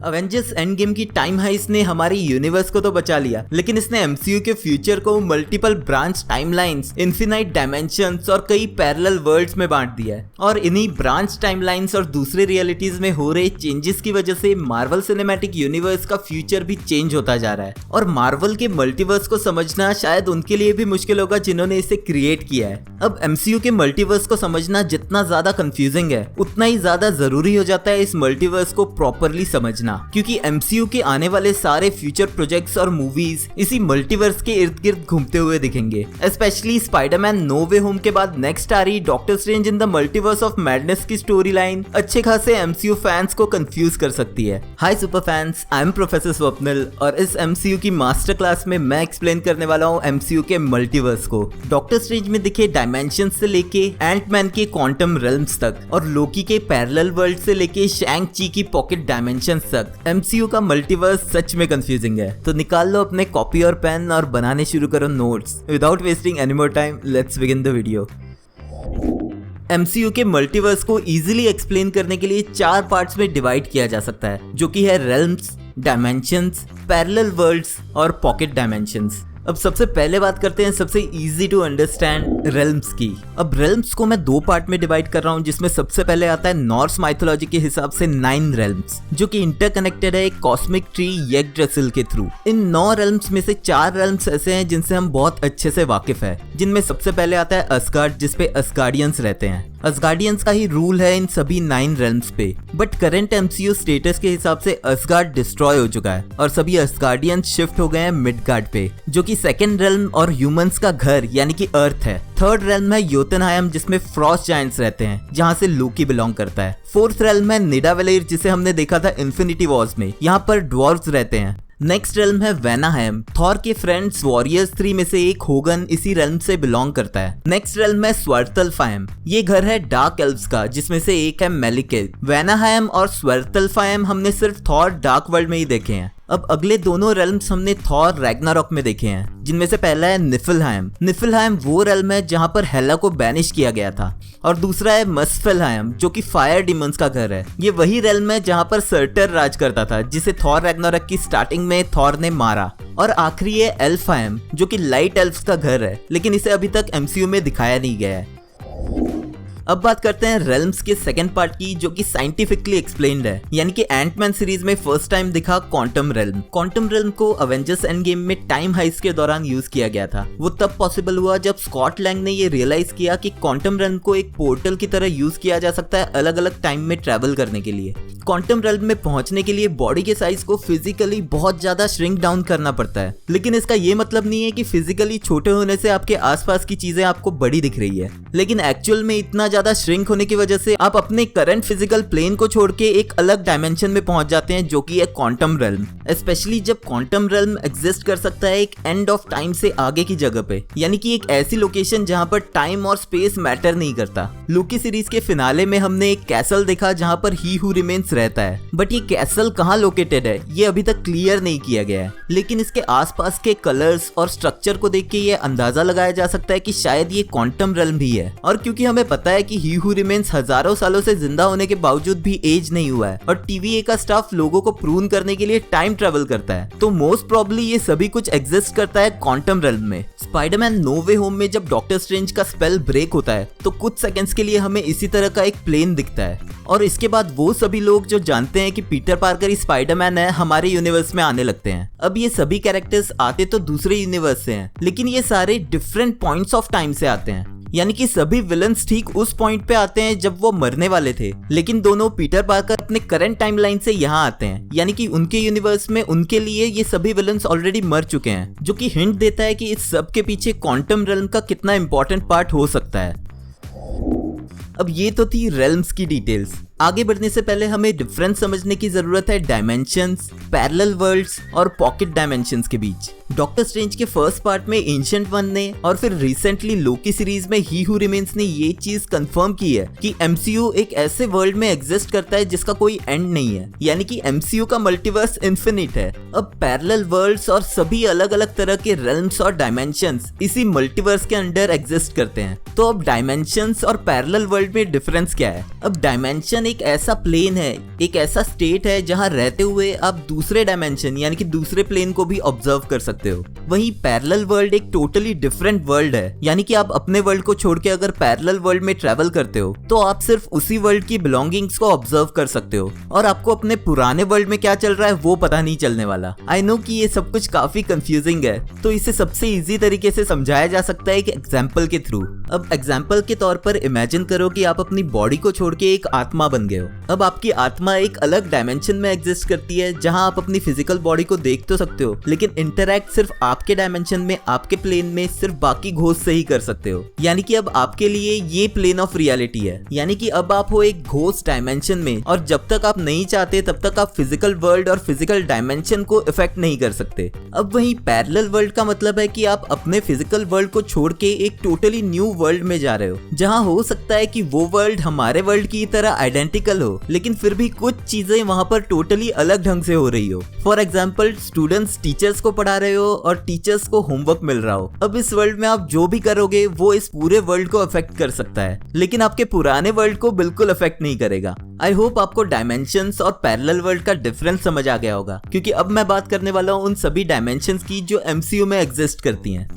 Avengers end game की time heist ने हमारी यूनिवर्स को तो बचा लिया, लेकिन इसने एमसीयू के फ्यूचर को multiple branch timelines, infinite dimensions और कई पैरेलल वर्ल्ड्स में बांट दिया है। और इन्हीं ब्रांच टाइमलाइंस और दूसरे रियलिटीज में हो रहे चेंजेस की वजह से मार्वल सिनेमैटिक यूनिवर्स का फ्यूचर भी चेंज होता जा रहा है। और मार्वल के मल्टीवर्स को समझना शायद उनके लिए भी मुश्किल होगा जिन्होंने इसे क्रिएट किया है। अब एमसीयू के मल्टीवर्स को समझना जितना ज्यादा कंफ्यूजिंग है, उतना ही ज्यादा जरूरी हो जाता है इस मल्टीवर्स को प्रॉपरली समझना, क्योंकि एमसीयू के आने वाले सारे फ्यूचर प्रोजेक्ट्स और मूवीज इसी मल्टीवर्स के इर्द गिर्द घूमते हुए दिखेंगे। Specially Spider Man no way home के बाद नेक्स्ट आ रही Doctor Strange in the multiverse of madness की स्टोरी लाइन अच्छे खासे एमसीयू फैंस को कंफ्यूज कर सकती है। Hi super fans, I am professor Swapnil और इस एमसीयू की मास्टर क्लास में मैं एक्सप्लेन करने वाला हूँ एमसीयू के मल्टीवर्स को। डॉक्टर स्ट्रेंज में दिखे डायमेंशन से लेके एंटमैन के क्वांटम रेल्म्स तक और लोकी के पैरेलल वर्ल्ड से लेके शैंग ची की पॉकेट डायमेंशंस तक, एमसीयू का मल्टीवर्स सच में कंफ्यूजिंग है। तो निकाल लो अपने कॉपी और पेन और बनाने शुरू करो notes. Without wasting any more time, let's begin the video. MCU के मल्टीवर्स को इजीली एक्सप्लेन करने के लिए 4 पार्ट्स में डिवाइड किया जा सकता है, जो कि है रेल्म्स, डायमेंशंस, पैरेलल वर्ल्ड्स और पॉकेट डायमेंशंस। अब सबसे पहले बात करते हैं सबसे इजी टू अंडरस्टैंड रेल्म्स की। अब रेल्म्स को मैं 2 पार्ट में डिवाइड कर रहा हूँ, जिसमें सबसे पहले आता है नॉर्स माइथोलॉजी के हिसाब से 9 रेल्म्स, जो कि इंटरकनेक्टेड है एक कॉस्मिक ट्री येगड्रेसिल के थ्रू। इन 9 रेल्म्स में से 4 रेल्म्स ऐसे हैं जिनसे हम बहुत अच्छे से वाकिफ है, जिनमें सबसे पहले आता है असगार्ड, जिसपे असगार्डियंस रहते हैं। असगार्डियंस का ही रूल है इन सभी 9 रेल्म्स पे, बट करंट एमसीयू स्टेटस के हिसाब से असगार्ड डिस्ट्रॉय हो चुका है और सभी असगार्डियंस शिफ्ट हो गए हैं मिडगार्ड पे, जो कि सेकंड रेल्म और ह्यूमंस का घर यानी कि अर्थ है। थर्ड रेल्म है योतनहाइम, जिसमें फ्रॉस्ट जायंट्स रहते हैं, जहां से लोकी बिलोंग करता है। फोर्थ रेल्म है निडावेलेयर, जिसे हमने देखा था इन्फिनिटी वॉर्स में, यहाँ पर ड्वार्फ्स रहते हैं। नेक्स्ट रेल्म है वेनाहाइम, थॉर के फ्रेंड्स वॉरियर्स 3 में से एक होगन इसी रेल्म से बिलोंग करता है। नेक्स्ट रेल्म है स्वर्तल्फाइम, ये घर है डार्क एल्व्स का, जिसमें से एक है मेलिके। वेनाहाइम और स्वर्तल्फाइम हमने सिर्फ थॉर डार्क वर्ल्ड में ही देखे हैं। अब अगले दोनों रेल्म्स हमने थॉर रैग्नारॉक में देखे हैं, जिनमें से पहला है निफलहाइम। निफलहाइम वो रेल्म है जहां पर हेला को बैनिश किया गया था, और दूसरा है मस्फेलहाइम, जो कि फायर डिमंस का घर है। ये वही रेल्म है जहां पर सर्टर राज करता था, जिसे थॉर रैग्नारॉक की स्टार्टिंग में थॉर ने मारा। और आखिरी है एल्फहाइम, जो कि लाइट एल्फ्स का घर है, लेकिन इसे अभी तक एमसीयू में दिखाया नहीं गया है। अब बात करते हैं रेल्म्स के सेकंड पार्ट की, जो कि साइंटिफिकली एक्सप्लेन्ड है, यानी कि एंटमैन सीरीज में फर्स्ट टाइम दिखा क्वांटम रेल्म। क्वांटम रेल्म को अवेंजर्स एंड गेम में टाइम हाइस्ट के दौरान यूज किया गया था। वो तब पॉसिबल हुआ जब स्कॉट लैंग ने ये रियलाइज किया कि क्वांटम रेल्म को एक पोर्टल की तरह यूज किया जा सकता है अलग अलग टाइम में ट्रेवल करने के लिए। क्वांटम रेल्म में पहुंचने के लिए बॉडी के साइज को फिजिकली बहुत ज्यादा श्रिंक डाउन करना पड़ता है, लेकिन इसका ये मतलब नहीं है कि फिजिकली छोटे होने से आपके आसपास की चीजें आपको बड़ी दिख रही है, लेकिन एक्चुअल में इतना ज्यादा श्रिंक होने की वजह से आप अपने करंट फिजिकल प्लेन को छोड़ के एक अलग डायमेंशन में पहुंच जाते हैं, जो कि है क्वांटम रेल्म। स्पेशली जब क्वांटम रेल्म एग्जिस्ट कर सकता है एक एंड ऑफ टाइम से आगे की जगह पे, यानी कि एक ऐसी लोकेशन जहां पर टाइम और स्पेस मैटर नहीं करता। लोकी सीरीज के फिनाले में हमने एक कैसल देखा जहां पर ही हू रिमेन्स रहता है, बट ये कैसल कहाँ लोकेटेड है ये अभी तक क्लियर नहीं किया गया है, लेकिन इसके आसपास के कलर्स और स्ट्रक्चर को देख के ये अंदाजा लगाया जा सकता है कि शायद ये क्वांटम रेल्म भी है। और क्योंकि हमें पता है कि ही हू रिमेन्स हजारों सालों से जिंदा होने के बावजूद भी एज नहीं हुआ है, और टीवीए का स्टाफ लोगों को प्रूव करने के लिए टाइम ट्रेवल करता है, तो मोस्ट प्रोबेबली ये सभी कुछ एग्जिस्ट करता है क्वांटम रेल्म में। स्पाइडरमैन नो वे होम में जब डॉक्टर स्ट्रेंज का स्पेल ब्रेक होता है, तो कुछ सेकंड्स के लिए हमें इसी तरह का एक प्लेन दिखता है, और इसके बाद वो सभी लोग जो जानते हैं कि पीटर पार्कर ही स्पाइडरमैन है हमारे यूनिवर्स में आने लगते हैं। अब ये सभी कैरेक्टर्स आते तो दूसरे यूनिवर्स से हैं, लेकिन ये सारे डिफरेंट पॉइंट्स ऑफ टाइम से आते हैं, यानी कि सभी विलन्स ठीक उस पॉइंट पे आते हैं जब वो मरने वाले थे, लेकिन दोनों पीटर पार्कर अपने करंट टाइमलाइन से यहाँ आते हैं, यानी कि उनके यूनिवर्स में उनके लिए ये सभी विलन्स ऑलरेडी मर चुके हैं, जो कि हिंट देता है कि इस सब के पीछे क्वांटम रेल्म का कितना इंपॉर्टेंट पार्ट हो सकता है। अब ये तो थी रेल्म्स की डिटेल्स। आगे बढ़ने से पहले हमें डिफरेंस समझने की जरूरत है डायमेंशंस, पैरेलल वर्ल्ड्स और पॉकेट डायमेंशंस के बीच। डॉक्टर स्ट्रेंज के फर्स्ट पार्ट में एंशिएंट वन ने और फिर रिसेंटली लोकी सीरीज में ही हू रिमेन्स ने ये चीज कंफर्म की है कि एमसीयू एक ऐसे वर्ल्ड में एग्जिस्ट करता है जिसका कोई एंड नहीं है, यानी कि एमसीयू का मल्टीवर्स इन्फिनिट है। अब पैरेलल वर्ल्ड्स और सभी अलग अलग तरह के रेल्म्स और डायमेंशंस इसी मल्टीवर्स के अंडर एग्जिस्ट करते हैं। तो अब डायमेंशंस और पैरेलल वर्ल्ड में डिफरेंस क्या है? अब डायमेंशन डायमेंशन एक ऐसा प्लेन है, एक ऐसा स्टेट है जहां रहते हुए आप दूसरे डायमेंशन यानी कि दूसरे प्लेन को भी ऑब्जर्व कर सकते हो। वहीं पैरेलल वर्ल्ड एक टोटली डिफरेंट वर्ल्ड है, यानी कि आप अपने वर्ल्ड को छोड़ के अगर पैरेलल वर्ल्ड में ट्रेवल करते हो तो आप सिर्फ उसी वर्ल्ड की बिलोंगिंग्स को ऑब्जर्व कर सकते हो और आपको अपने पुराने वर्ल्ड में क्या चल रहा है वो पता नहीं चलने वाला। आई नो कि ये सब कुछ काफी कंफ्यूजिंग है, तो इसे सबसे इजी तरीके से समझाया जा सकता है एक एग्जाम्पल के थ्रू। अब एग्जाम्पल के तौर पर इमेजिन करो कि आप अपनी बॉडी को छोड़ के एक आत्मा बन गए हो। अब आपकी आत्मा एक अलग डायमेंशन में एग्जिस्ट करती है जहां आप अपनी फिजिकल बॉडी को देख तो सकते हो, लेकिन इंटरैक्ट सिर्फ आपके डायमेंशन में, आपके प्लेन में सिर्फ बाकी घोस्ट से ही कर सकते हो। यानी कि अब आपके लिए ये प्लेन ऑफ रियलिटी है, यानी कि अब आप हो एक घोस्ट डायमेंशन में और जब तक आप नहीं चाहते तब तक आप फिजिकल वर्ल्ड और फिजिकल डायमेंशन को इफेक्ट नहीं कर सकते। अब वहीं पैरेलल वर्ल्ड का मतलब है कि आप अपने फिजिकल वर्ल्ड को छोड़ के एक टोटली न्यू वर्ल्ड में जा रहे हो, जहां हो सकता है कि वो वर्ल्ड हमारे वर्ल्ड की तरह आइडेंटिकल हो, लेकिन फिर भी कुछ चीजें वहां पर टोटली अलग ढंग से हो रही हो। फॉर एग्जाम्पल, स्टूडेंट्स टीचर्स को पढ़ा रहे हो और टीचर्स को होमवर्क मिल रहा हो। अब इस वर्ल्ड में आप जो भी करोगे वो इस पूरे वर्ल्ड को अफेक्ट कर सकता है, लेकिन आपके पुराने वर्ल्ड को बिल्कुल अफेक्ट नहीं करेगा। आई होप आपको डायमेंशंस और पैरेलल वर्ल्ड का डिफरेंस समझ आ गया होगा, क्योंकि अब मैं बात करने वाला हूँ उन सभी डायमेंशंस की जो एमसीयू में एग्जिस्ट करती हैं।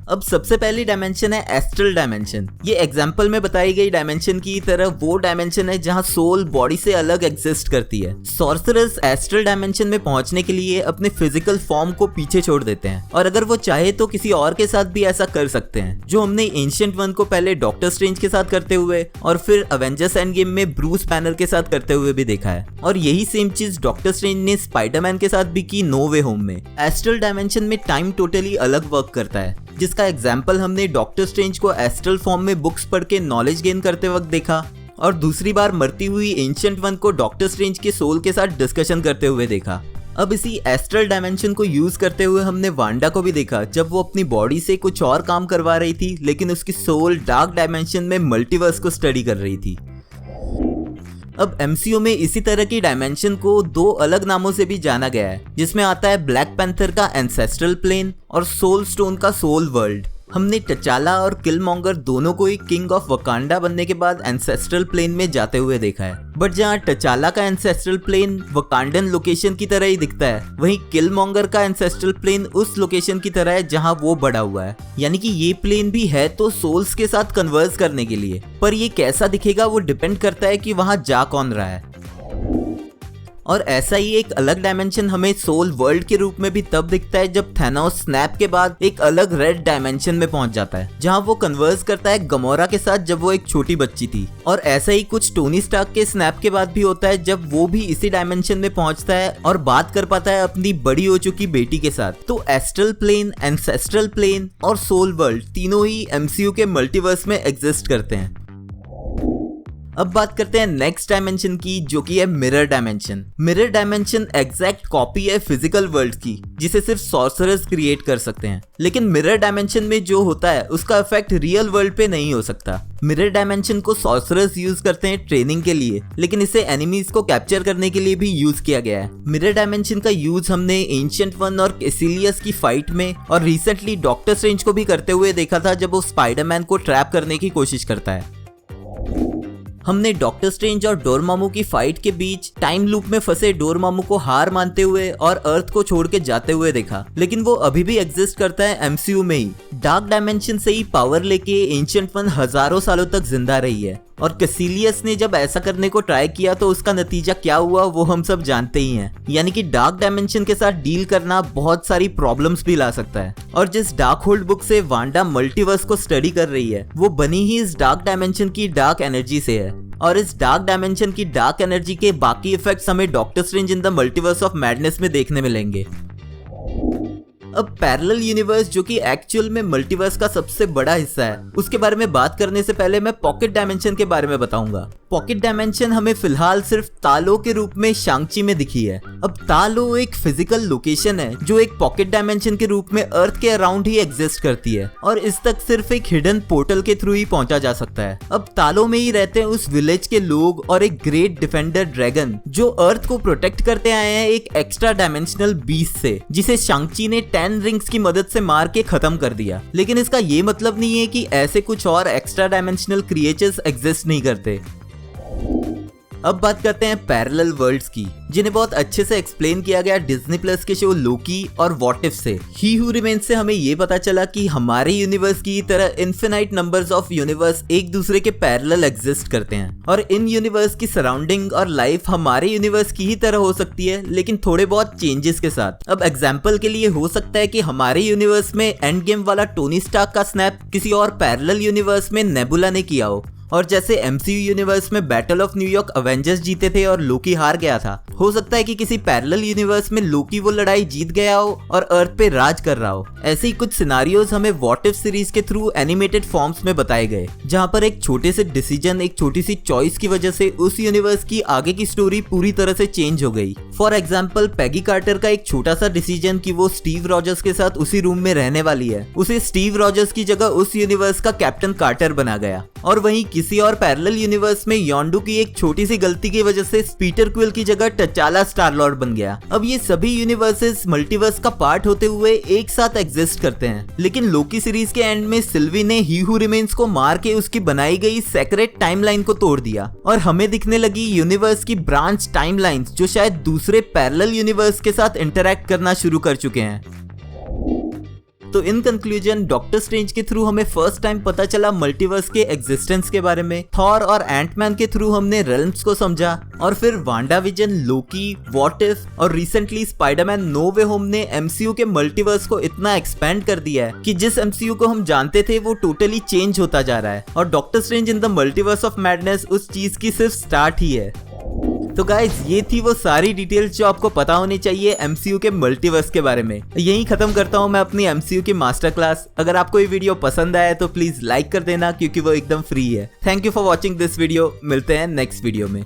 अब सबसे पहली डायमेंशन है एस्ट्रल डायमेंशन। ये एग्जाम्पल में बताई गई डायमेंशन की तरह वो डायमेंशन है जहां सोल बॉडी से अलग एग्जिस्ट करती है। सॉर्सरर्स एस्ट्रल डायमेंशन में पहुंचने के लिए अपने फिजिकल फॉर्म को पीछे छोड़ देते हैं और अगर वो चाहे तो किसी और के साथ भी ऐसा कर सकते हैं, जो हमने एंशिएंट वन को पहले डॉक्टर स्ट्रेंज के साथ करते हुए और फिर एवेंजर्स एंड गेम में ब्रूस बैनर के साथ करते हुए भी देखा है। और यही सेम चीज डॉक्टर स्ट्रेंज ने स्पाइडरमैन के साथ भी की नो वे होम में। एस्ट्रल डायमेंशन में टाइम टोटली अलग वर्क करता है, जिसका एग्जाम्पल हमने डॉक्टर स्ट्रेंज को एस्ट्रल फॉर्म में बुक्स पढ़ के नॉलेज गेन करते वक्त देखा और दूसरी बार मरती हुई एंशिएंट वन को डॉक्टर स्ट्रेंज के सोल के साथ डिस्कशन करते हुए देखा। अब इसी एस्ट्रल डायमेंशन को यूज करते हुए हमने वांडा को भी देखा जब वो अपनी बॉडी से कुछ और काम करवा रही थी, लेकिन उसकी सोल डार्क डायमेंशन में मल्टीवर्स को स्टडी कर रही थी। अब एमसीयू में इसी तरह की डायमेंशन को दो अलग नामों से भी जाना गया है, जिसमें आता है ब्लैक पैंथर का एंसेस्ट्रल प्लेन और सोल स्टोन का सोल वर्ल्ड। हमने टचाला और किलमॉन्गर दोनों को ही किंग ऑफ वकांडा बनने के बाद एंसेस्ट्रल प्लेन में जाते हुए देखा है, बट जहाँ टचाला का एंसेस्ट्रल प्लेन वकांडन लोकेशन की तरह ही दिखता है, वहीं किलमॉन्गर का एंसेस्ट्रल प्लेन उस लोकेशन की तरह है जहाँ वो बड़ा हुआ है। यानी कि ये प्लेन भी है तो सोल्स के साथ कन्वर्स करने के लिए, पर ये कैसा दिखेगा वो डिपेंड करता है कि वहाँ जा कौन रहा है। और ऐसा ही एक अलग डायमेंशन हमें सोल वर्ल्ड के रूप में भी तब दिखता है जब थैनोस स्नैप के बाद एक अलग रेड डायमेंशन में पहुंच जाता है, जहां वो कन्वर्स करता है गमोरा के साथ जब वो एक छोटी बच्ची थी। और ऐसा ही कुछ टोनी स्टार्क के स्नैप के बाद भी होता है जब वो भी इसी डायमेंशन में पहुंचता है और बात कर पाता है अपनी बड़ी हो चुकी बेटी के साथ। तो एस्ट्रल प्लेन, एंसेस्ट्रल प्लेन और सोल वर्ल्ड तीनों ही एमसीयू के मल्टीवर्स में एग्जिस्ट करते हैं। अब बात करते हैं नेक्स्ट डायमेंशन की, जो कि है mirror dimension. Mirror dimension exact copy है फिजिकल वर्ल्ड की, जिसे सिर्फ सॉर्सरर्स क्रिएट कर सकते हैं। लेकिन मिरर डायमेंशन में जो होता है उसका इफेक्ट रियल वर्ल्ड पे नहीं हो सकता। मिरर डायमेंशन को सॉर्सरर्स यूज करते हैं ट्रेनिंग के लिए, लेकिन इसे एनिमीज को कैप्चर करने के लिए भी यूज किया गया है। मिरर डायमेंशन का यूज हमने एंशिएंट वन और कैसिलियस की फाइट में और रिसेंटली डॉक्टर स्ट्रेंज को भी करते हुए देखा था जब वो स्पाइडरमैन को ट्रैप करने की कोशिश करता है। हमने डॉक्टर स्ट्रेंज और डोरमामू की फाइट के बीच टाइम लूप में फंसे डोरमामू को हार मानते हुए और अर्थ को छोड़ के जाते हुए देखा, लेकिन वो अभी भी एग्जिस्ट करता है एमसीयू में ही। डार्क डायमेंशन से ही पावर लेके एंशिएंट वन हजारों सालों तक जिंदा रही है और कैसिलियस ने जब ऐसा करने को ट्राई किया तो उसका नतीजा क्या हुआ वो हम सब जानते ही हैं। यानी कि डार्क डायमेंशन के साथ डील करना बहुत सारी प्रॉब्लम्स भी ला सकता है। और जिस डार्क होल्ड बुक से वांडा मल्टीवर्स को स्टडी कर रही है वो बनी ही इस डार्क डायमेंशन की डार्क एनर्जी से है, और इस डार्क डायमेंशन की डार्क एनर्जी के बाकी इफेक्ट्स हमें doctor Strange in the multiverse of madness में देखने मिलेंगे। अब पैरेलल यूनिवर्स, जो कि एक्चुअल में मल्टीवर्स का सबसे बड़ा हिस्सा है, उसके बारे में बात करने से पहले मैं पॉकेट डायमेंशन के बारे में बताऊंगा। पॉकेट डायमेंशन हमें फिलहाल सिर्फ तालो के रूप में शांगची में दिखी है। अब तालो एक फिजिकल लोकेशन है जो एक पॉकेट डायमेंशन के रूप में अर्थ के अराउंड ही एग्जिस्ट करती है और इस तक सिर्फ एक हिडन पोर्टल के थ्रू ही पहुंचा जा सकता है। अब तालो में ही रहते हैं उस विलेज के लोग और एक ग्रेट डिफेंडर ड्रैगन जो अर्थ को प्रोटेक्ट करते आए हैं एक एक्स्ट्रा डायमेंशनल बीस्ट से, जिसे शांगची ने 10 रिंग्स की मदद से मार के खत्म कर दिया। लेकिन इसका ये मतलब नहीं है कि ऐसे कुछ और एक्स्ट्रा डायमेंशनल क्रिएचर्स एग्जिस्ट नहीं करते। अब बात करते हैं पैरेलल वर्ल्ड्स की, जिन्हें बहुत अच्छे से एक्सप्लेन किया गया डिज्नी प्लस के शो लोकी और व्हाट इफ से। ही हू रिमेन्स से हमें ये पता चला कि हमारे यूनिवर्स की तरह इनफिनाइट नंबर्स ऑफ यूनिवर्स एक दूसरे के पैरेलल एग्जिस्ट करते हैं और इन यूनिवर्स की सराउंडिंग और लाइफ हमारे यूनिवर्स की ही तरह हो सकती है, लेकिन थोड़े बहुत चेंजेस के साथ। अब एग्जांपल के लिए हो सकता है कि हमारे यूनिवर्स में एंड गेम वाला टोनी स्टार्क का स्नैप किसी और पैरेलल यूनिवर्स में नेबुला ने किया हो, और जैसे MCU यूनिवर्स में बैटल ऑफ न्यूयॉर्क अवेंजर्स जीते थे और लोकी हार गया था, हो सकता है कि किसी पैरेलल यूनिवर्स में लोकी वो लड़ाई जीत गया हो और अर्थ पे राज कर रहा हो। ऐसे ही कुछ सिनारियोज हमें व्हाट इफ सीरीज के थ्रू एनिमेटेड फॉर्म्स में बताए गए, जहां पर एक छोटे से डिसीजन, एक छोटी सी चॉइस की वजह से उस यूनिवर्स की आगे की स्टोरी पूरी तरह से चेंज हो गई। फॉर एग्जाम्पल, पैगी कार्टर का एक छोटा सा डिसीजन कि वो स्टीव रॉजर्स के साथ उसी रूम में रहने वाली है, उसे स्टीव रॉजर्स की जगह उस यूनिवर्स का कैप्टन कार्टर बना गया। और वहीं किसी और पैरेलल यूनिवर्स में योंडू की एक छोटी सी गलती की वजह से पीटर क्विल की जगह टचाला स्टार लॉर्ड बन गया। अब ये सभी यूनिवर्सेस मल्टीवर्स का पार्ट होते हुए एक साथ एग्जिस्ट करते हैं, लेकिन लोकी सीरीज के एंड में सिल्वी ने ही हू रिमेन्स को मार के उसकी बनाई गई सेक्रेट टाइमलाइन को तोड़ दिया और हमें दिखने लगी यूनिवर्स की ब्रांच टाइमलाइंस, जो शायद दूसरे पैरेलल यूनिवर्स के साथ इंटरैक्ट करना शुरू कर चुके हैं। तो इन कंक्लूजन, डॉक्टर स्ट्रेंज के थ्रू हमें फर्स्ट टाइम पता चला मल्टीवर्स के एग्जिस्टेंस के बारे में, थॉर और एंटमैन के थ्रू हमने रेल्म्स को समझा, और फिर Wanda vision, Loki, what if और recently Spiderman no way home ने MCU के मल्टीवर्स को इतना एक्सपेंड कर दिया है कि जिस MCU को हम जानते थे वो टोटली चेंज होता जा रहा है, और doctor Strange in the multiverse of madness उस चीज की सिर्फ स्टार्ट ही है। तो गाइज, ये थी वो सारी डिटेल्स जो आपको पता होनी चाहिए MCU के मल्टीवर्स के बारे में। यहीं खत्म करता हूँ मैं अपनी MCU की मास्टर क्लास। अगर आपको ये वीडियो पसंद आया तो प्लीज लाइक कर देना, क्योंकि वो एकदम फ्री है। Thank you for watching this video. मिलते हैं नेक्स्ट वीडियो में।